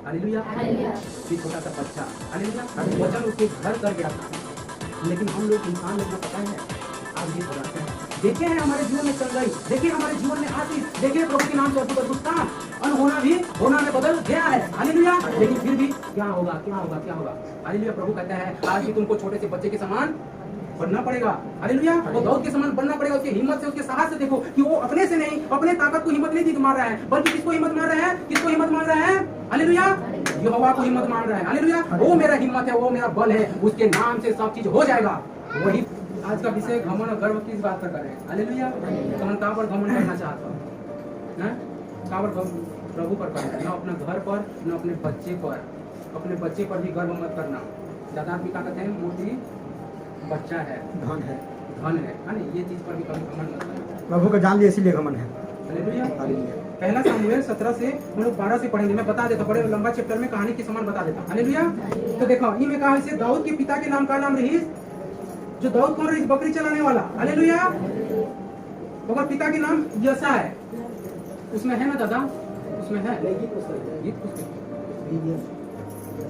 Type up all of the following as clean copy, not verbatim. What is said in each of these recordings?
Hallelujah. फिर छोटा सा बच्चा, हालेलुया, वचन उसके घर कर गया था। लेकिन हम लोग इंसान लोग को पता है आज ये घबराते हैं। देखे हैं हमारे जीवन में चल रही, देखिए हमारे जीवन में आशीष, देखिए प्रभु के नाम से अद्भुत अद्भुत काम, अनहोना भी होना में बदल गया है, हालेलुया। लेकिन फिर भी क्या होगा, क्या होगा, क्या होगा, हालेलुया। प्रभु कहता है आज भी तुमको छोटे से बच्चे के समान बनना पड़ेगा, हालेलुया। वो दाऊद के समान बनना पड़ेगा। उसकी हिम्मत से, उसके साहस से देखो कि वो अपने से नहीं, अपने ताकत को हिम्मत नहीं मार रहा है, बल्कि किसको हिम्मत मार रहा है, किसको हिम्मत मार रहा है, हालेलुया, यहोवा को हिम्मत मार रहा है, हालेलुया। वो मेरा हिम्मत है, वो मेरा बल है, उसके नाम से सब चीज हो जाएगा। वही आज का विषय घमंड और गर्व किस बात पर करें, हालेलुया। तो हम कहाँ पर घमंड करना चाहता हूँ, कहाँ पर प्रभु पर करें, न अपने घर पर, न अपने बच्चे पर। अपने बच्चे पर भी गर्व मत करना। ज्यादा आदमी क्या कहते हैं, मोटी बच्चा है, धन है, धन है, ये चीज पर भी कभी घमंड मत करना। प्रभु को जान लिया इसीलिए घमंड है, हालेलुया। पहला सामुएल 17 से हम लोग 12 से पढ़ेंगे। मैं बता देता, बड़े लंबा चैप्टर में कहानी के समान बता देता, हालेलुया। तो देखो ये में कहा इसे दाऊद के पिता के नाम का नाम रहीस, जो दाऊद कौन रहीस, बकरी चलाने वाला, हालेलुया। मगर पिता के नाम यसा है, उसमें है ना दादा, उसमें है गीत।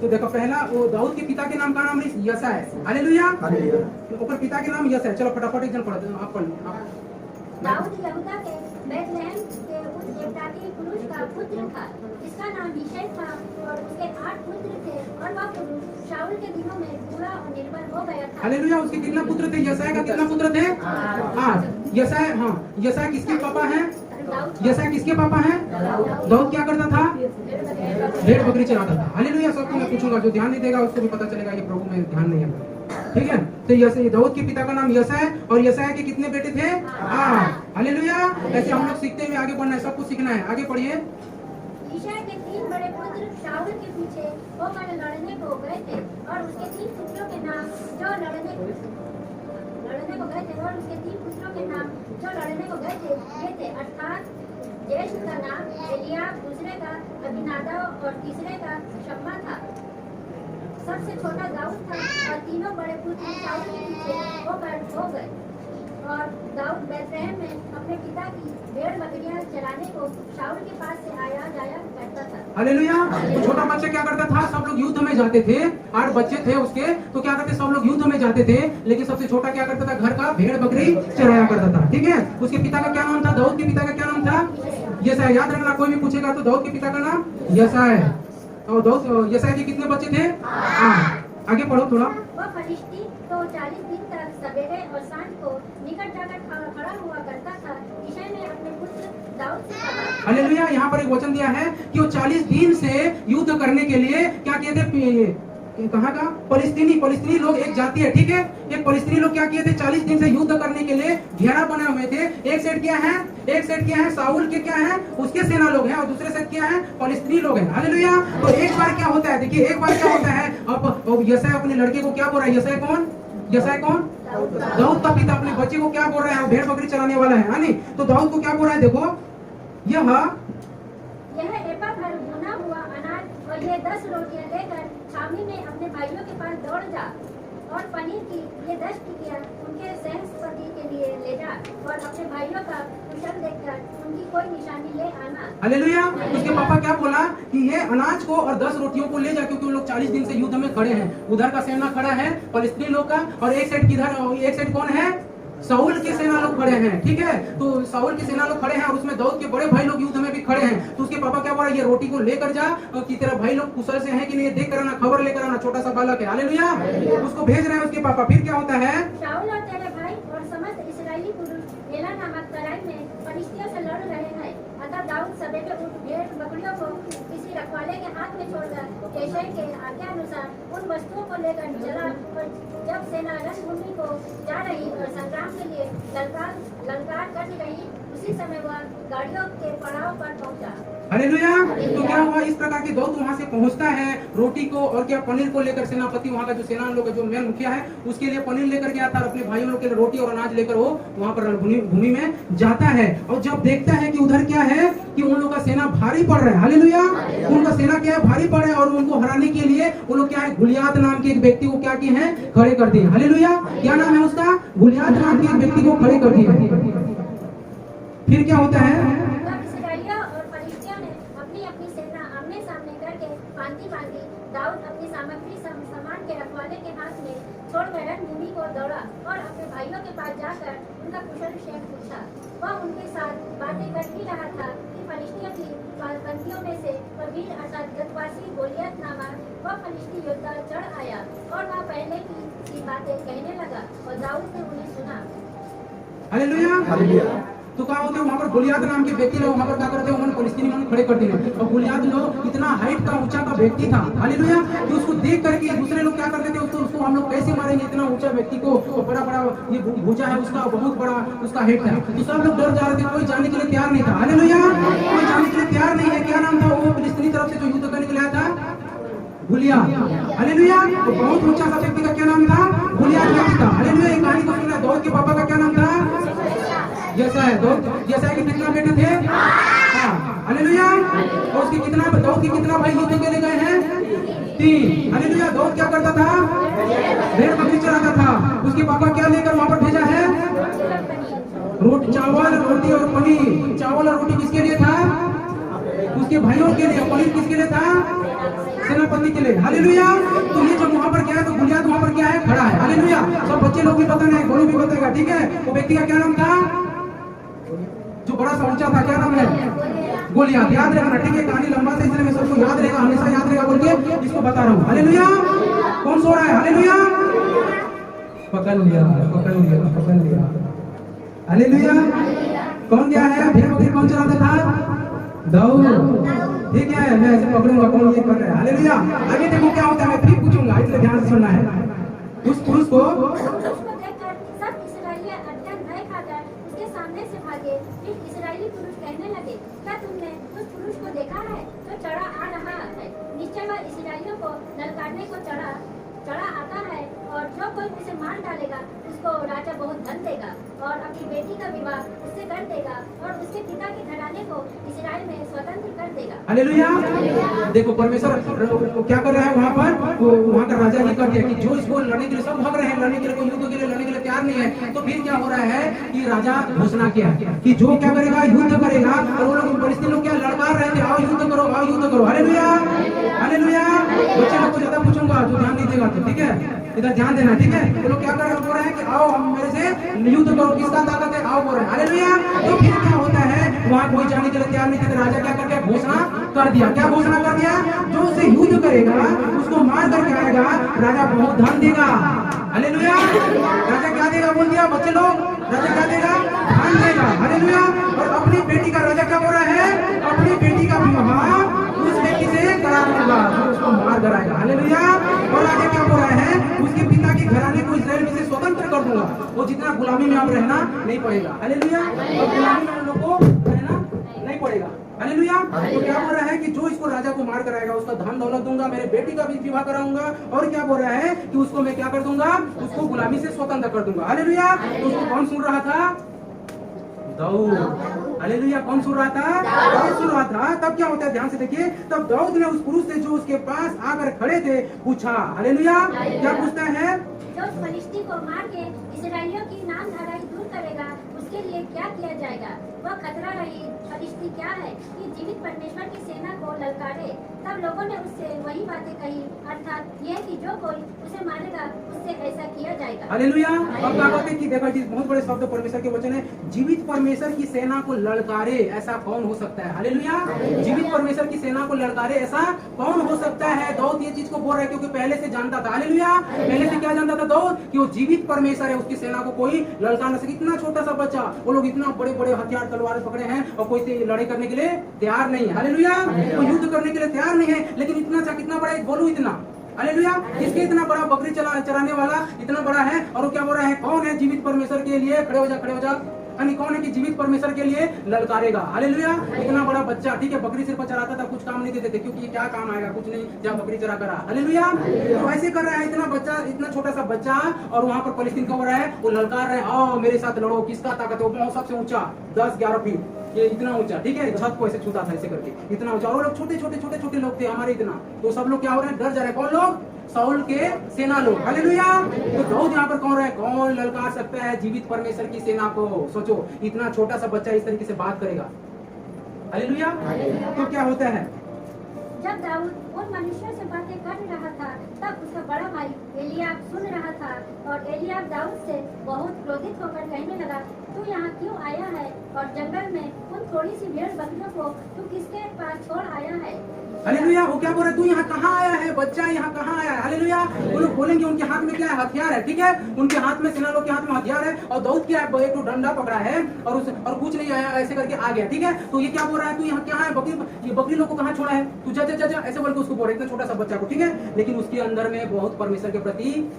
तो देखो पहला वो दाऊद के पिता के नाम का नाम यसा है, हालेलुया। तो पिता के नाम यसा है। चलो फटाफट एक जन पढ़ दो, आप पढ़। दाऊद यहूदा के बैतलहम के उस एफ्राती पुरुष का पुत्र था, जिसका नाम यिशै था, और उसके 8 पुत्र थे, और वह पुरुष शाऊल के दिनों में बूढ़ा और निर्बल हो गया था। हालेलुया। उसके कितना पुत्र थे, यशायाह का कितना पुत्र थे, 8। यशायाह, हाँ, यशायाह किसके पापा हैं, यशायाह किसके पापा हैं, दाऊद क्या करता था, भेड़ बकरी चराता था, हालेलुया। सबको मैं पूछूंगा, जो ध्यान नहीं देगा उसको भी पता चलेगा ये प्रभु में ध्यान नहीं है, ठीक है। तो यशायाह, दाऊद के पिता का नाम यशायाह है, और यशायाह के कितने बेटे थे, 8, हालेलुया। ऐसे हम लोग सीखते हुए आगे बढ़ना है, सब कुछ सीखना है, आगे पढ़िए। यिशै के 3 बड़े पुत्र शाऊल के पीछे होकर लड़ने को गए थे, और उसके 3 पुत्रों के नाम जो लड़ने को गए थे, और उसके 3 पुत्रों के नाम जो लड़ने को गए थे ये थे, अर्थात ज्येष्ठ का नाम एलियाब, दूसरे का अबीनादाब और तीसरे का शम्मा था। सबसे छोटा दाऊद था, और तीनों बड़े पुत्र शाऊल के पीछे होकर हो गए। और दाऊद बैतलहम में अपने पिता की भेड़ बकरियां चराने को शाऊल के पास से आया जाया करता था, हालेलुया। तो छोटा बच्चा क्या करता था, सब लोग युद्ध में जाते थे, 8 बच्चे थे उसके, तो क्या करते, सब लोग युद्ध में जाते थे, लेकिन सबसे छोटा क्या करता था, घर का भेड़ बकरी चराया करता था, ठीक है। उसके पिता का क्या नाम था, दाऊद के पिता का क्या नाम था, यशायाह। याद रखना, कोई भी पूछेगा तो दाऊद के पिता का नाम यशायाह, और दाऊद यशायाह के कितने बच्चे थे, 8। आगे पढ़ो थोड़ा। वह फलिश्ती तो 40 दिन तक सवेरे और सांझ को निकट जाकर खड़ा हुआ करता था। यिशै ने अपने पुत्र दाऊद से कहा, हालेलुया। यहाँ पर एक वचन दिया है कि वो 40 दिन से युद्ध करने के लिए क्या किए थे, कहाँ का, फलिस्तीनी लोग एक जाति है, ठीक है। ये फलिस्तीनी लोग क्या किए थे, 40 दिन से युद्ध करने के लिए घेरा बने हुए थे। एक सेट क्या है साउल के क्या है, उसके सेना लोग हैं, और दूसरे सेट क्या है, फलिस्तीनी लोग हैं, हालेलुया। तो एक बार क्या होता है, देखिए एक बार क्या होता है, अब यशायाह अपने लड़के को क्या बोल रहा है, यशायाह कौन, दाऊद का पिता अपने बच्चे को क्या बोल रहा है, भेड़ बकरी चलाने वाला है नहीं। तो दाऊद को क्या बोल रहा है, देखो यह एपा भर भुना हुआ अनाज और ये 10 रोटियां लेकर छावनी में अपने भाइयों के पास दौड़ जा, और पनीर की ये 10 टिकियां उनके सहस्पति के लिए ले जा, और अपने भाइयों का कुशल देखकर उनकी कोई निशानी ले आना, हालेलुया। उसके पापा क्या बोला कि ये अनाज को और 10 रोटियों को ले जा, क्योंकि वो लोग 40 दिन से युद्ध में खड़े हैं। उधर का सेना खड़ा है फलिस्तीनी लोग का, और एक साइड किधर, एक साइड कौन है, साउल के सेना लोग खड़े हैं, ठीक है। तो साउल के सेना लोग खड़े हैं, और उसमें दाऊद के बड़े भाई लोग युद्ध में भी खड़े हैं। तो उसके पापा क्या बोल रहा है, ये रोटी को लेकर जा, कि तेरा भाई लोग कुशल से हैं कि नहीं देख कर आना, खबर लेकर आना, छोटा सा बालक है, हालेलुया। उसको भेज रहे हैं उसके पापा। फिर क्या होता है, शाऊल और तेरे भाई और समस्त इस्राएली पुरुष एला नामक तराई में फलिश्तियों से लड़ रहे हैं। अतः दाऊद सवेरे उठ भेड़ बकरियों को किसी रखवाले के हाथ में छोड़कर यिशै के आज्ञा अनुसार उन वस्तुओं को लेकर चला, और जब सेना रणभूमि को जा रही और संग्राम के लिए ललकार कर रही, उसी समय वह गाड़ियों के पड़ाव पर पहुंचा, हालेलुया। तो क्या हुआ, इस प्रकार के दाऊद वहां से पहुंचता है रोटी को और क्या पनीर को लेकर। सेनापति वहां का जो सेना लोग जो मेन मुखिया है उसके लिए पनीर लेकर गया था, अपने भाइयों लोग के लिए रोटी और अनाज लेकर वो वहां पर भूमि में जाता है। और जब देखता है कि उधर क्या है कि उन लोगों का सेना भारी पड़ रहा है, हालेलुया। उनका सेना क्या है, भारी पड़ रहा है, और उनको हराने के लिए वो लोग क्या है, गुलियात नाम के एक व्यक्ति को क्या किए हैं, खड़े कर दिए, हालेलुया। क्या नाम है उसका, गुलियात नाम के एक व्यक्ति को खड़े कर दिए। फिर क्या होता है, इस्राएलियों और फलिश्तियों ने अपनी अपनी सेना आमने सामने करके फांदी बांधी दाऊद अपनी सामग्री सामान के रखवाले के हाथ में छोड़कर रणभूमि को दौड़ा और अपने भाइयों के पास जाकर उनका कुशल क्षेम पूछा। वह उनके साथ बातें कर ही रहा था कि फलिस्तियों की पंक्तियों में से वह वीर अर्थात गतवासी गोलियत नामक वह फलिस्ती योद्धा चढ़ आया और वह पहले की बातें कहने लगा और दाऊद ने उन्हें सुना। हालेलुया। तो क्या होते वहाँ पर गोलियात नाम के व्यक्ति लोग वहाँ पर क्या करते हैं, उन्होंने फिलिस्तीनी मन खड़े कर दिए और गोलियात लोग इतना हाइट का ऊंचा का व्यक्ति था, हालेलुया, कि उसको देख करके दूसरे लोग क्या करते थे, उसको हम लोग कैसे मारेंगे, इतना ऊंचा व्यक्ति को, बड़ा बड़ा ये भुजा है उसका, बहुत बड़ा उसका हेड था, तो सब लोग डर जा रहे थे, कोई जाने के लिए तैयार नहीं था, हालेलुया, कोई जाने के लिए तैयार नहीं है। क्या नाम था वो फिलिस्तीनी तरफ से जो युद्ध करने के लिए आया था? Goliath, hallelujah. तो बहुत ऊंचा सा व्यक्ति का क्या नाम था? गोलियात व्यक्ति था, हालेलुया। एक कहानी को सुना, दाऊद के पापा का क्या नाम था? जैसा है जैसा के कितना बेटे थे? हाँ, हालेलुया। और उसके दाऊद के कितना भाई युद्ध के लिए गए हैं? 3, हालेलुया। दाऊद क्या करता था? भेड़ बकरी चराता था। उसके पापा क्या लेकर वहां पर भेजा है? चावल, रोटी और पनीर। चावल और रोटी किसके लिए था? उसके भाइयों के लिए। पनीर किसके लिए था? सेनापति के लिए, हालेलुया। तो ये जब वहां पर क्या है, तो गोलियात वहां पर क्या है? खड़ा है, हालेलुया। सब बच्चे लोग भी पता नहीं, गोलू भी बताएगा, ठीक है। वो व्यक्ति का क्या नाम था? जो बड़ा सा ऊंचा था, क्या नाम है? गोलियात। याद रखना, ठीक है। कहानी लंबा से इसलिए मैं सबको याद रहेगा, हमेशा याद रहेगा बोल के इसको बता रहा हूँ, हालेलुया। कौन सो रहा है? हालेलुया। पकड़ लिया, पकड़ लिया, पकड़ लिया, हालेलुया। कौन क्या है? भेड़ बकरी कौन चलाता था? दाऊद, ठीक है। मैं ऐसे पकड़ूंगा, कौन ये कर रहा है? हालेलुया। आगे देखो क्या होता है, मैं फिर पूछूंगा, इसलिए ध्यान से सुनना है। उस पुरुष को देखकर सब इस्राएली अत्यंत भय खाकर उसके सामने से भागे। फिर इस्राएली पुरुष कहने लगे, क्या तुमने उस पुरुष को देखा है जो चढ़ा आ रहा है? निश्चय वह इस्राएलियों को ललकारने को चढ़ा आता है, और जो कोई उसे मार डालेगा उसको राजा बहुत धन देगा और अपनी बेटी का विवाह उससे कर देगा और उसके पिता के घराने को इस्राएल में स्वतंत्र कर देगा, हालेलुया। देखो परमेश्वर क्या कर रहा है वहाँ पर? वहाँ का राजा ये कर दिया कि जो इसको लड़ने के लिए सब भाग रहे हैं, लड़ने के लिए, कोई युद्ध के लिए लड़ने के लिए तैयार नहीं है। तो फिर क्या हो रहा है कि राजा घोषणा किया कि जो क्या करेगा, युद्ध करेगा। और वो लोग परिस्थिति लोग क्या लड़का रहे थे, आओ युद्ध करो, आओ युद्ध करो, हालेलुया, हालेलुया। बच्चे लोग को ज्यादा पूछूंगा, जो ध्यान नहीं देगा तो, ठीक है, इधर ध्यान देना, ठीक है। वो लोग क्या कर रहे हैं कि आओ हम मेरे से युद्ध करो, किसका ताकत है, आओ बोल रहे हैं, हालेलुया। तो फिर क्या होता है, वहाँ कोई जाने के लिए तैयार नहीं थे, राजा क्या कर दिया? घोषणा कर दिया। क्या घोषणा कर दिया? जो उसे युद्ध करेगा, उसको मार करके आएगा, राजा बहुत धन देगा, हालेलुया। राजा क्या देगा बोल दिया बच्चे लोग? राजा क्या देगा? धन देगा, हालेलुया। और अपनी बेटी का राजा क्या बोल रहा है? अपनी बेटी का विवाह उस व्यक्ति से करा दूंगा जो उसको मार कराएगा, हालेलुया। और राजा क्या बोल रहा है? उसके पिता के घराने को इस्राएल में से स्वतंत्र कर दूंगा, वो जितना गुलामी में आप रहना नहीं पड़ेगा, हालेलुया। और गुलामी में उन लोग को रहना नहीं पड़ेगा, हालेलुया। तो क्या बोल रहा है कि जो इसको राजा को मार कराएगा उसका धन दौलत दूंगा, मेरे बेटी का भी विवाह कराऊंगा, और क्या बोल रहा है कि उसको मैं क्या कर दूंगा? उसको गुलामी से स्वतंत्र कर दूंगा, हालेलुया। तो उसको कौन सुन रहा था? दाऊद, हालेलुया। कौन सुन रहा था? दाऊद सुन रहा था। तब क्या होता है, ध्यान से देखिए। तब दाऊद ने उस पुरुष से जो उसके पास आकर खड़े थे पूछा, हालेलुया। क्या पूछता है? जो फलिस्ती को मार के इस्राएलियों की नामधराई दूर करेगा उसके लिए क्या किया जाएगा? वह खतरा रहित फलिस्ती क्या है कि जीवित परमेश्वर की सेना को ललकारे। तब लोगों ने उससे वही बातें कही, अर्थात यह कि जो कोई उसे मारेगा उससे ऐसा किया जाएगा, हालेलुया। अब क्या कहते हैं कि देखो जी, बहुत बड़े शब्द परमेश्वर के वचन है, जीवित परमेश्वर की सेना को ललकारे ऐसा कौन हो सकता है, हालेलुया। जीवित परमेश्वर की सेना को ललकारे ऐसा कौन हो सकता है? दाऊद ये चीज को बोल रहा है क्योंकि पहले से जानता था, हालेलुया। पहले से क्या जानता था दाऊद? कि वो जीवित परमेश्वर है, उसकी सेना को कोई ललकार न सके। इतना छोटा सा बच्चा, वो लोग इतना बड़े बड़े हथियार तलवार पकड़े हैं और कोई लड़ाई करने के लिए तैयार नहीं है, हालेलुया। कोई युद्ध करने के लिए तैयार नहीं है, लेकिन इतना सा कितना बड़ा, बोलू इतना, हालेलुया। इसके इतना बड़ा बकरी चराने वाला इतना बड़ा है, और वो क्या बोल रहा है? कौन है जीवित परमेश्वर के लिए? खड़े हो जा, खड़े हो जा। यानी कौन है कि जीवित परमेश्वर के लिए ललकारेगा, हालेलुया। इतना बड़ा बच्चा, ठीक है, बकरी सिर्फ चराता था, कुछ काम नहीं देते थे, क्योंकि ये क्या काम आएगा, कुछ नहीं, जहाँ बकरी चरा करा, हालेलुया। तो ऐसे कर रहा है, इतना बच्चा, इतना छोटा सा बच्चा, और वहाँ पर फलिस्तीन का हो रहा है, वो ललकार रहे, आओ मेरे साथ लड़ो, किसका ताकत है? वो सबसे ऊंचा 10-11 फीट, ये इतना ऊंचा, ठीक है, छत को ऐसे छूता था ऐसे करके, इतना ऊंचा। और वो लोग छोटे छोटे लोग थे हमारे इतना, तो सब लोग क्या हो रहे हैं? डर जा रहे हैं। कौन लोग? साउल के सेना लोग, हालेलुया। तो दाऊद यहाँ पर कौन रहा है? कौन ललकार सकता है जीवित परमेश्वर की सेना को? सोचो, इतना छोटा सा बच्चा इस तरीके से बात करेगा, हालेलुया। तो क्या होता है? जब दाऊद उन मनुष्यों से बातें कर रहा था, तब उसका बड़ा भाई एलियाब सुन रहा था। और एलियाब दाऊद से बहुत क्रोधित होकर कहने लगा, तू यहाँ क्यों आया है? और जंगल में उन थोड़ी सी भेड़ बकरियों को तू किसके पास छोड़ आया है? हालेलुया। वो क्या बोल रहा है, तू यहाँ कहाँ आया है? बच्चा यहाँ कहाँ आया है? हालेलुया। वो लोग बोलेंगे उनके हाथ में क्या है? हथियार है, ठीक है। उनके हाथ में, सेना लोग के हाथ में हथियार है, और दाऊद क्या है, एक डंडा पकड़ा है और कुछ नहीं आया, ऐसे करके आ गया, ठीक है। तो ये क्या बोल रहा है, तू यहाँ क्या है? ये बकरी लोग को कहाँ छोड़ा है? तू जा जा जा ऐसे बोल के उसको बोल रहे, इतना छोटा सा बच्चा को, ठीक है। लेकिन उसके अंदर में बहुत परमेश्वर के प्रति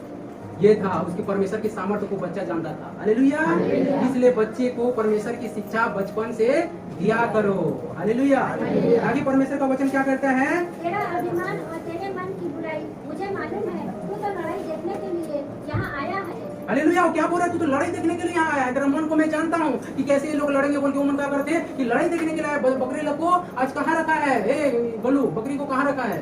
ये था, उसके परमेश्वर की सामर्थ्य को बच्चा जानता था। हालेलुया। इसलिए बच्चे को परमेश्वर की शिक्षा बचपन से दिया करो। हालेलुया। आगे परमेश्वर का वचन क्या कहता है? तेरा अभिमान और तेरे मन की बुराई मुझे मालूम है, तू तो लड़ाई देखने के लिए यहाँ आया है। हालेलुया। क्या बोल रहा है, तू तो लड़ाई देखने के लिए यहाँ आया है। तेरा मन को मैं जानता हूँ कि कैसे ये लोग लड़ेंगे बोल के। वो मन क्या करते हैं कि लड़ाई देखने के लिए आया। बकरी लोग को आज कहाँ रखा है? गोलू, बकरी को कहाँ रखा है?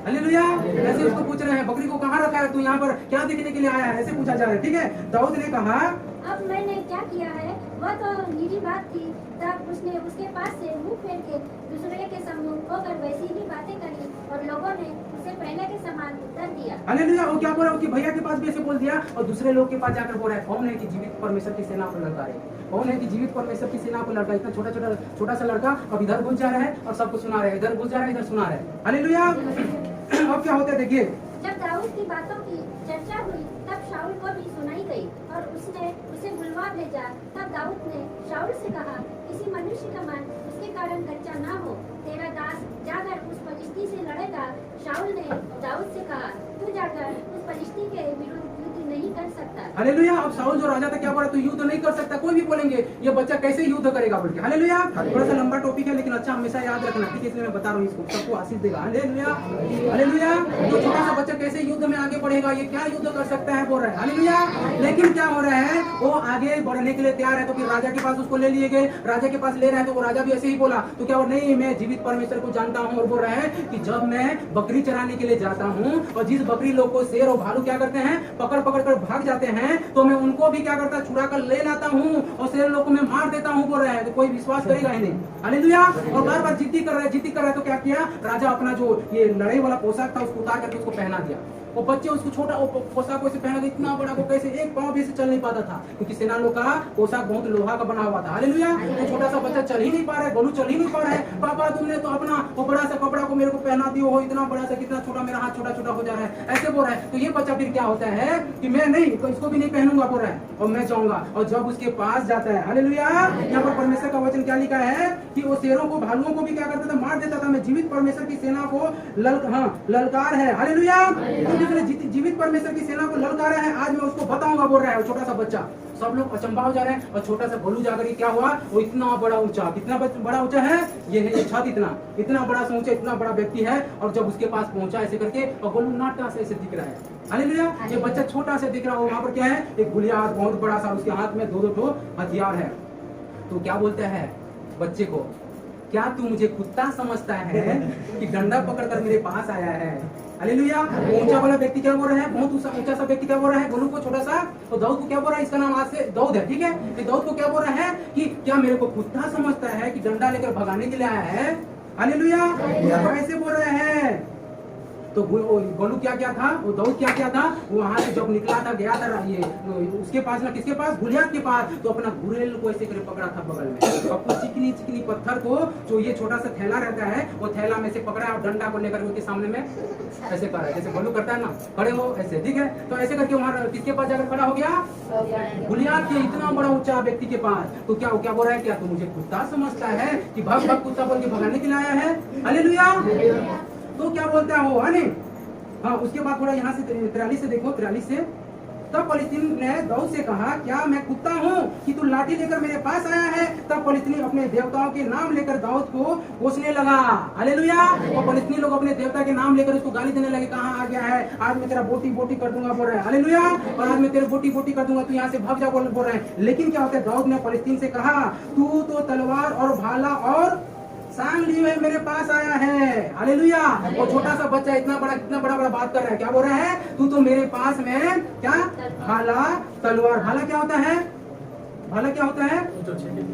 हालेलुया। ऐसे उसको पूछ रहे हैं, बकरी को कहाँ रखा है? तू यहाँ पर क्या देखने के लिए आया है? ऐसे पूछा जा रहा है, ठीक है। दाऊद ने कहा, अब मैंने क्या किया है वह तो निजी बात थी। तब उसने उसके पास से मुंह फेर के दूसरे के सम्मुख होकर वैसी ही बातें करी, और लोगों ने उसे पहले के समान उत्तर दिया। हालेलुया। वो क्या बोल रहा है, उसके भैया के पास भी ऐसे बोल दिया, और दूसरे लोग के पास जाकर बोल रहा है, कौन है कि जीवित परमेश्वर की सेना को लड़का है? कौन है कि जीवित परमेश्वर की सेना को लड़का? इतना छोटा सा लड़का अब इधर घुस जा रहा है और सबको सुना रहा है, इधर घुस जा रहा है, इधर सुना रहा है। हालेलुया। अब क्या होता है देखिए, जब दाऊद की बातों की चर्चा हुई, तब शाऊल को भी सुनाई गई, और उसने उसे बुलवा भेजा। तब दाऊद ने शाऊल से कहा, किसी मनुष्य का मन उसके कारण कच्चा ना हो, तेरा दास जाकर उस फलिश्ती से लड़ेगा। शाऊल ने दाऊद से कहा, तू जाकर उस फलिश्ती के विरुद्ध युद्ध नहीं कर सकता। हालेलुया। अब शाऊल जो राजा था क्या बोला, तू युद्ध नहीं कर सकता। कोई भी बोलेंगे ये बच्चा कैसे युद्ध करेगा बोल के। हालेलुया। थोड़ा सा लंबा टॉपिक है, लेकिन अच्छा हमेशा याद रखना, ठीक है। इसलिए मैं बता रहा हूँ, इसको सबको आशीष देगा। हालेलुया। हालेलुया। तो छोटा सा बच्चा कैसे युद्ध में आगे बढ़ेगा, ये क्या युद्ध कर सकता है बोल रहा है। हालेलुया। लेकिन क्या हो रहा है, वो आगे बढ़ने के लिए तैयार है। तो फिर राजा के पास उसको ले लिए गए। राजा के पास ले रहा है, तो वो राजा भी ऐसे ही बोला, तो क्या नहीं, मैं जीवित परमेश्वर को जानता हूँ। और बोल रहा है कि जब मैं बकरी चराने के लिए जाता हूँ, और जिस बकरी लोग को शेर और भालू क्या करते हैं, पकड़ पकड़ कर भाग जाते हैं, तो मैं उनको भी क्या करता, छुड़ा कर ले लाता हूँ, और शेर लोग को मैं मार देता हूँ बोल रहा है। तो कोई विश्वास करेगा ही नहीं। हालेलुया। और बार बार जिद्दी कर रहा है, तो क्या किया राजा, अपना जो ये लड़ाई वाला पोशाक था उसको उतार करके उसको पहना दिया। वो बच्चे उसको छोटा पोशाक को पहना के इतना बड़ा, को कैसे एक पांव भी से चल नहीं पाता था, क्योंकि सेना लोग का पोशाक बहुत लोहा का बना हुआ था। हालेलुया। तो छोटा सा बच्चा चल ही नहीं पा रहा है, गोलू चल ही नहीं पा रहा है। पापा तुमने तो अपना वो बड़ा सा कपड़ा को मेरे को पहना दियो हो, इतना बड़ा सा, कितना छोटा, मेरा हाथ छोटा छोटा हो जा रहा है, ऐसे बोल रहा है। तो ये बच्चा फिर क्या होता है कि मैं नहीं, तो इसको भी नहीं पहनूंगा बोल रहा है, और मैं जाऊंगा। और जब उसके पास जाता है, हालेलुया, यहाँ पर परमेश्वर का वचन क्या लिखा है कि वो शेरों को, भालुओं को भी क्या करता था, मार देता था। मैं जीवित परमेश्वर की सेना को ललकार है। हालेलुया। जीवित परमेश्वर की सेना को ललकारा है, आज मैं उसको बताऊंगा बोल रहा है। छोटा सा बच्चा, सब लोग अचंभा हो जा रहे हैं। और छोटा सा गोलू जाकर क्या हुआ, वो इतना बड़ा ऊंचा, कितना बड़ा ऊंचा है, ये है छत, इतना बड़ा सा ऊंचा, इतना बड़ा व्यक्ति है। और जब उसके पास पहुंचा ऐसे करके, और गोलू नाटा से ऐसे दिख रहा है। हालेलुया। ये बच्चा छोटा से दिख रहा हो, वहां पर क्या है, एक गुलियार बहुत बड़ा सा, उसके हाथ में दो हथियार है। तो क्या बोलता है बच्चे को, क्या तू मुझे कुत्ता समझता है कि डंडा पकड़कर मेरे पास आया है? हालेलुया। ऊंचा वाला व्यक्ति क्या बोल रहा है, बहुत ऊंचा सा व्यक्ति क्या बोल रहा है, गोलू को छोटा सा, तो दाऊद को क्या बोल रहा है, इसका नाम आज से दाऊद है, ठीक है। तो दाऊद को क्या बोल रहा है कि क्या मेरे को कुत्ता समझता है कि डंडा लेकर भगाने के लिए आया है? हालेलुया। तो ऐसे बोल रहे हैं। तो गोलू क्या था, वो दाऊद क्या था, वो वहां से जब निकला था, गया था ये उसके पास ना, किसके पास, गुलियात के पास, तो अपना गुरेल को ऐसे करके पकड़ा था बगल में, और कुछ चिकनी चिकनी पत्थर को, जो ये छोटा सा थैला रहता है, वो थैला में से पकड़ा और डंडा को लेकर उसके सामने में ऐसे कर रहा है, जैसे गोलू करता है ना, खड़े हो ऐसे, ठीक है। तो ऐसे करके वहां किसके पास जाकर खड़ा हो गया, गुलियात के इतना बड़ा ऊंचा व्यक्ति के पास। तो क्या बोल रहा है, क्या तू मुझे कुत्ता समझता है कि भग भग कुत्ता बोल के भगाने के लिए आया है? हालेलुया। तो क्या बोलता है वो, है नहीं। हाँ, उसके बाद थोड़ा यहाँ से 43 से देखो, 43 से, तब फलिस्तीनी ने दाऊद से कहा, क्या मैं कुत्ता हूँ कि तू लाठी लेकर मेरे पास आया है? तब फलिस्तीनी अपने देवताओं के नाम लेकर दाऊद को कोसने लगा। हालेलुया। और फलिस्तीनी लोग अपने देवता के नाम लेकर उसको गाली देने लगे, कहाँ आ गया है, आज मैं तेरा बोटी बोटी कर दूंगा बोल रहा है। हालेलुया। और आज मैं तेरे बोटी बोटी कर दूंगा, तू यहाँ से भाग जा बोल रहे हैं। लेकिन क्या होता है, दाऊद ने फलिस्तीन से कहा, तू तो तलवार और भाला और सांग लिए हुए मेरे पास आया है। हालेलुया। और छोटा सा बच्चा कितना बड़ा बात कर रहा है, क्या बोल रहा है, तू तो मेरे पास में क्या, भाला तलवार, भाला क्या होता है, भाला क्या होता है?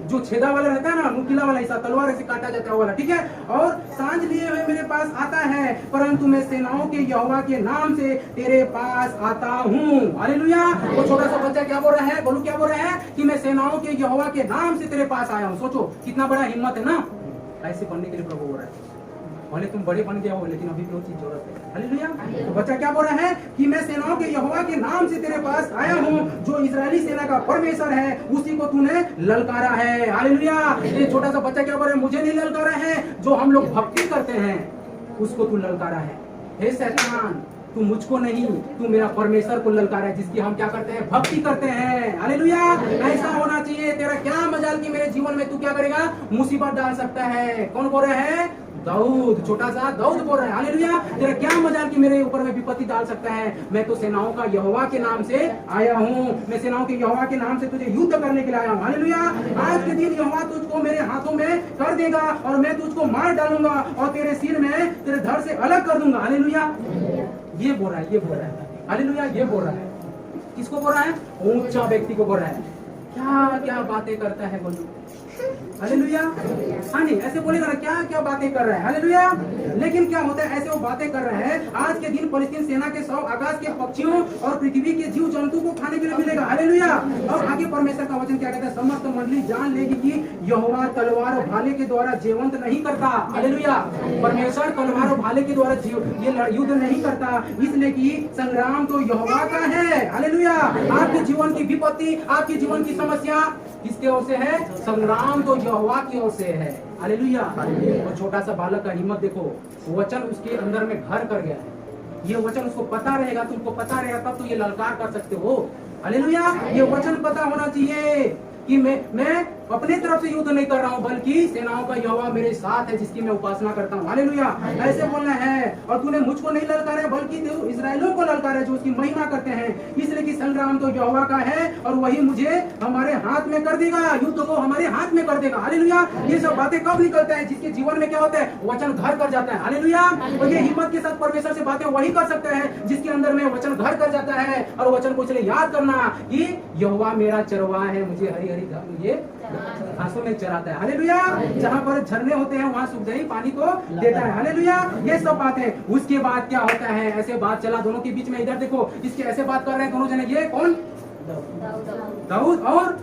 जो छेदा वाला रहता है ना, नुकीला वाला, ऐसा तलवार ऐसे काटा जाता है वाला, ठीक है। और सांझ लिए हुए मेरे पास आता है, परंतु मैं सेनाओं के यहोवा के नाम से तेरे पास आता हूँ। हालेलुया। वो छोटा सा बच्चा क्या बोल रहा है? बोलू क्या बोल रहा है? कि मैं सेनाओं के यहोवा के नाम से तेरे पास आया हूँ। सोचो कितना बड़ा हिम्मत है ना, ऐसे बनने के लिए प्रभु बोल रहा है। भले तुम बड़े बन गया हो, लेकिन अभी भी वो चीज जरूरत है। हालेलुया। तो बच्चा क्या बोल रहा है? कि मैं सेनाओं के यहोवा के नाम से तेरे पास आया हूँ, जो इजरायली सेना का परमेश्वर है, उसी को तूने ललकारा है। हालेलुया। ये छोटा सा बच्चा क्या बोल रहा है? मुझे नहीं ललकारा है, जो हम लोग भक्ति करते हैं उसको तू ललकारा है। हे शैतान, तू मुझको नहीं, तू मेरा परमेश्वर को ललकारा है, जिसकी हम क्या करते हैं? भक्ति करते हैं। हालेलुया। ऐसा होना चाहिए। तेरा क्या मजाल कि मेरे जीवन में तू क्या करेगा? मुसीबत डाल सकता है। कौन बोल रहा है? दाऊद, छोटा सा दाऊद बोल रहा है। हालेलुया। तेरा क्या मजाल कि मेरे ऊपर में विपत्ति डाल सकता है। मैं तो सेनाओं का यहोवा के नाम से आया हूँ। मैं सेनाओं के यहोवा के नाम से तुझे युद्ध करने के लिए आया हूँ। हालेलुया। आज के दिन यहोवा तुझको मेरे हाथों में कर देगा, और मैं तुझको मार डालूंगा, और तेरे सिर में तेरे धड़ से अलग कर दूंगा। हालेलुया। ये बोल रहा है, ये बोल रहा है। हालेलुया। ये बोल रहा है। किसको बोल रहा है? ऊंचा व्यक्ति को बोल रहा है। क्या क्या बातें करता है बोलो। हालेलुया। हाँ नहीं, ऐसे बोलेगा ना, क्या क्या बातें कर रहा है। हालेलुया। लेकिन क्या होता है? ऐसे वो बातें कर रहे हैं। आज के दिन फलिस्तीन सेना के 100 आकाश के पक्षियों और पृथ्वी के जीव जंतु को खाने के लिए मिलेगा। हालेलुया। और आगे परमेश्वर का वचन क्या कहता है? समस्त मंडली जान लेगी कि यहोवा तलवार और भाले के द्वारा जीवंत नहीं करता। हालेलुया। परमेश्वर तलवार और भाले के द्वारा ये युद्ध नहीं करता, इसलिए कि संग्राम तो यहोवा का है। हालेलुया। आपके जीवन की विपत्ति, आपके जीवन की समस्या किसके ओर से है? संग्राम तो यहोवा की ओर से है। हालेलुया। और छोटा सा बालक का हिम्मत देखो, वचन उसके अंदर में घर कर गया है। ये वचन उसको पता रहेगा, तुमको पता रहेगा, तब तो ये ललकार कर सकते हो। हालेलुया। ये वचन पता होना चाहिए कि मैं अपने तरफ से युद्ध नहीं कर रहा हूँ, बल्कि सेनाओं का यहोवा मेरे साथ है, जिसकी मैं उपासना करता हूँ। हालेलुया। ऐसे बोलना है। और तूने मुझको नहीं ललकारा, बल्कि तू इस्राएलियों को ललकारा, जो उसकी महिमा करते हैं, इसलिए कि संग्राम तो यहोवा का है, और वही मुझे हमारे हाथ में कर देगा, युद्ध को हमारे हाथ में कर देगा। हालेलुया। ये सब बातें कब निकलता है? जिसके जीवन में क्या होता है? वचन घर कर जाता है। हालेलुया। और ये हिम्मत के साथ परमेश्वर से बातें वही कर सकते हैं जिसके अंदर में वचन घर कर जाता है। और वचन को इसलिए याद करना कि यहोवा मेरा चरवाहा है, मुझे हरी हरी ये घासों में चराता है। हालेलुया। जहाँ पर झरने होते हैं वहाँ सुखदायी पानी को देता है। हालेलुया। ये सब बातें। उसके बाद क्या होता है? ऐसे बात चला दोनों के बीच में। इधर देखो, इसके ऐसे बात कर रहे हैं दोनों जने। ये कौन? दाऊद और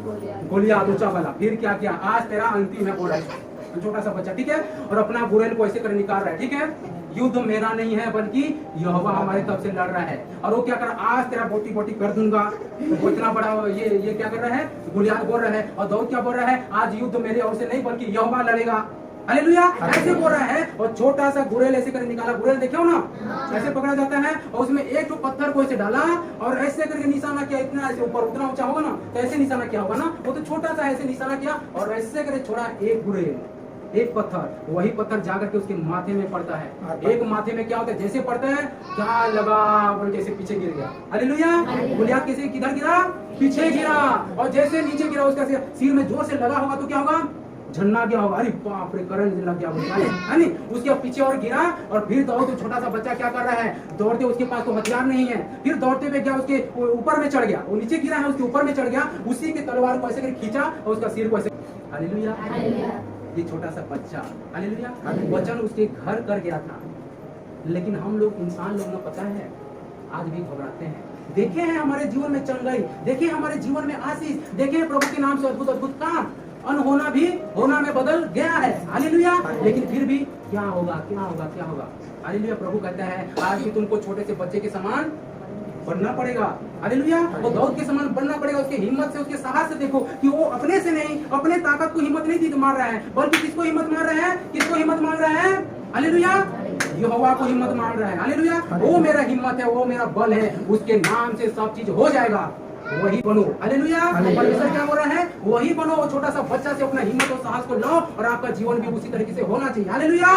गोलियात, ऊंचा वाला। फिर क्या किया? आज तेरा अंतिम है बोला छोटा सा बच्चा, ठीक है। और अपना गुरेल को ऐसे कर निकाल रहा है, ठीक है। युद्ध मेरा नहीं है, बल्कि यहोवा हमारे तरफ से लड़ रहा है। और वो क्या कर रहा है? आज तेरा बोटी बोटी कर दूंगा। वो इतना बड़ा ये क्या कर रहा है? गोलियात बोल रहा है। और दाऊद क्या बोल रहा है? आज युद्ध मेरे ओर से नहीं, बल्कि यहोवा लड़ेगा। हालेलुया। ऐसे बोल रहा है। और छोटा सा गुरेल ऐसे कर निकाला। गुरेल देखो ना, ऐसे पकड़ा जाता है, और उसमें एक तो पत्थर को ऐसे डाला, और ऐसे करके निशाना किया। इतना ऐसे ऊपर, उतना ऊंचा होगा ना, तो ऐसे निशाना किया होगा ना। वो तो छोटा सा ऐसे निशाना किया, और ऐसे करके छोड़ा एक गुरेल, एक पत्थर। वही पत्थर जाकर के उसके माथे में पड़ता है। एक माथे में क्या होता है? जैसे पड़ता है, क्या लगा, और जैसे पीछे गिर गया। हालेलुया। गोलियात कैसे किधर गिरा? पीछे गिरा। और जैसे नीचे गिरा, उसका सिर में जोर से लगा होगा तो क्या होगा? झन्ना गया होगा। अरे बाप रे, करंट लग गया है नहीं? उसके पीछे और गिरा। और फिर दौड़ते, छोटा सा बच्चा क्या कर रहा है? दौड़ते, उसके पास तो हथियार नहीं है। फिर दौड़ते हुए गया, उसके ऊपर में चढ़ गया। वो नीचे गिरा है, उसके ऊपर में चढ़ गया, उसी के तलवार को ऐसे खींचा, और उसका सिर को ऐसे। हालेलुया। ये छोटा सा बच्चा, हालेलुया, वचन उसके घर कर गया था। लेकिन हम लोग, इंसान लोग, ना पता है, आज भी घबराते हैं। देखे हैं हमारे जीवन में चंगाई, देखे हमारे जीवन में आशीष, देखे प्रभु के नाम से अद्भुत अद्भुत काम। अनहोना भी होना में बदल गया है। हालेलुया। लेकिन फिर भी क्या होगा? क्या होगा? क्या होगा? हालेलुया। प्रभु कहता है, आज भी तुमको छोटे से बच्चे के समान बनना पड़ेगा। हालेलुया। वो दाऊद के समान बनना पड़ेगा। उसके हिम्मत से, उसके साहस से देखो कि वो अपने से नहीं, अपने ताकत को हिम्मत नहीं दी मार रहा है, बल्कि किसको हिम्मत मार रहा है? किसको हिम्मत मांग रहा है? हालेलुया। यहोवा को हिम्मत मांग रहा है। हालेलुया। वो मेरा हिम्मत है, वो मेरा बल है, उसके नाम से सब चीज हो जाएगा। वही बनो। हालेलुया। परमेश्वर क्या बोल रहा है? वही बनो। वो छोटा सा बच्चा से अपना हिम्मत और साहस को लाओ, और आपका जीवन भी उसी तरीके से होना चाहिए। हालेलुया।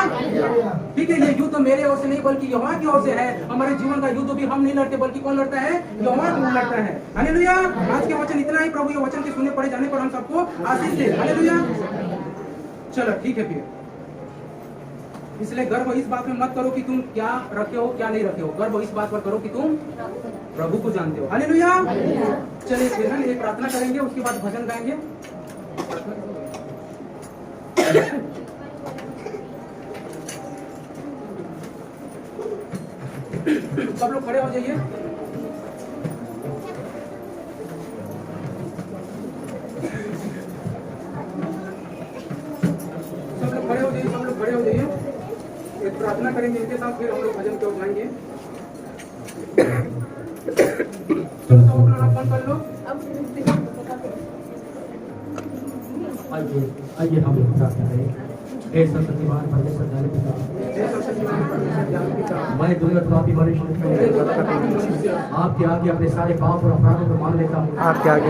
ठीक है। ये युद्ध मेरे ओर से नहीं, बल्कि यहोवा की ओर से है। हमारे जीवन का युद्ध भी हम नहीं लड़ते, बल्कि कौन लड़ता है? यहोवा लड़ता है। हालेलुया। आज के वचन इतना ही। प्रभु ये वचन के सुने पड़े जाने पर हम सबको आशीष दे। हालेलुया। चलो ठीक है फिर। इसलिए गर्व इस बात में मत करो कि तुम क्या रखे हो क्या नहीं रखे हो, गर्व इस बात पर करो कि तुम प्रभु को जानते हो। हालेलुया। चलिए फिर हम एक प्रार्थना करेंगे, उसके बाद भजन गाएंगे। सब लोग खड़े हो जाइए। सब लोग खड़े हो जाइए, सब लोग खड़े हो जाइए। एक प्रार्थना करेंगे इनके साथ, फिर हम लोग भजन को गाएंगे। चलो सब अपना हाथ बंद कर लो। आइए हम लोग प्रार्थना करें। हे सर्वशक्तिमान परमेश्वर जाने पिता, मैं दुर्लभ मनुष्य आपके आगे अपने सारे पाप और अपराधों को मान लेता हूँ। आपके आगे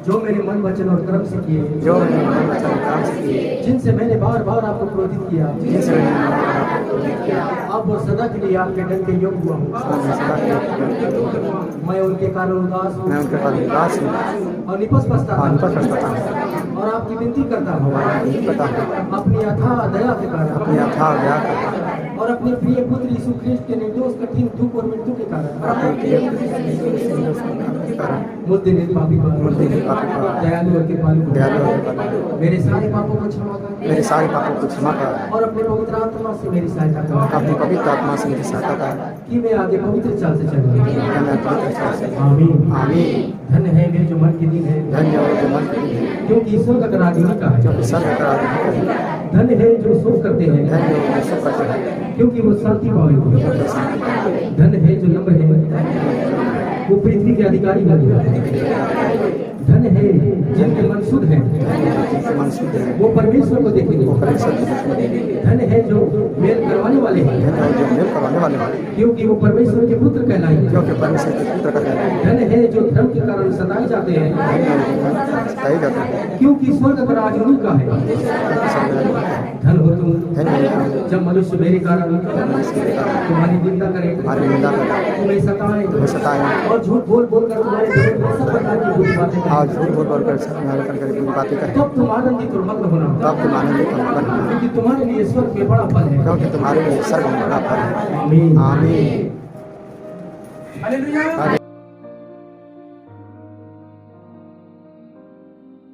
जो मेरे मन वचन और कर्म से किए, जो मैंने मन वचन और कर्म से किए, जिनसे मैंने बार बार आपको क्रोधित किया, जिनसे मैंने अब और सदा के लिए आपके डर के योग्य हुआ हूँ। मैं उनके कारण उदास हूँ मैं उनके पास उदास हूँ और निपस पछता और हूँ निपट पछताता हूँ और आपकी विनती करता हूँ पता है अपनी अथाह दया के कारण अपनी अथाह दया का और अपने प्रिय पुत्र यीशु ख्रिस्त के निर्दोष कठिन दुख और मृत्यु के कारण मुद्दे पापी दयालु और कृपालु मेरे सारे पापों को क्षमा कर, मेरे सारे पापों को क्षमा कर और अपने पवित्र आत्मा से मेरी सहायता कर, अपनी पवित्र आत्मा से मेरी सहायता कर कि मैं आगे पवित्र चाल से चलूं। मैं पवित्र चाल से आमीन। आमीन। धन्य है वे जो मन के दिन है, धन्य हो जो मन के दिन है, क्योंकि ईश्वर का कराधीन का है। क्योंकि सर्व का आराधना है। धन्य है जो शोक करते हैं, धन्य हो जो सब करते हैं, क्योंकि वो शांति पाएंगे। क्योंकि शांति पाएंगे। धन्य है जो नम्र है, वो पृथ्वी के अधिकारी होंगे। धन्य है जिनके मन शुद्ध है, जिनके मन शुद्ध है, वो परमेश्वर को देखेंगे। वो परमेश्वर को देखेंगे। धन्य है जो मेल करवाने वाले हैं, धन्य हो जो मेल करवाने वाले हैं, क्योंकि वो परमेश्वर के पुत्र कहलाएंगे। क्योंकि परमेश्वर के पुत्र का कहलाएंगे। धन्य है जो धर्म के कारण सताए जाते हैं, धन्य हो जो सताए जाते हैं, क्योंकि स्वर्ग का राज उन्हीं का है। क्योंकि स्वर्ग का राज है। धन हो तुम धन्य हो जब मनुष्य मेरे कारण तुम्हारी निंदा करे, हमारी निंदा करे, तुम्हें सताए तुम्हें सताए और झूठ बोल बोल कर तुम्हारे विरुद्ध में सब प्रकार की बुरी बातें करें, आज झूठ बोल बोल कर बुरी बातें करें, तब तुम आनंदित और मग्न होना, तब तुम आनंदित और मगन होना, क्योंकि तुम्हारे लिए स्वर्ग में बड़ा फल है। क्योंकि तुम्हारे लिए स्वर्ग में बड़ा फल है। आमीन। आमीन। हालेलुया।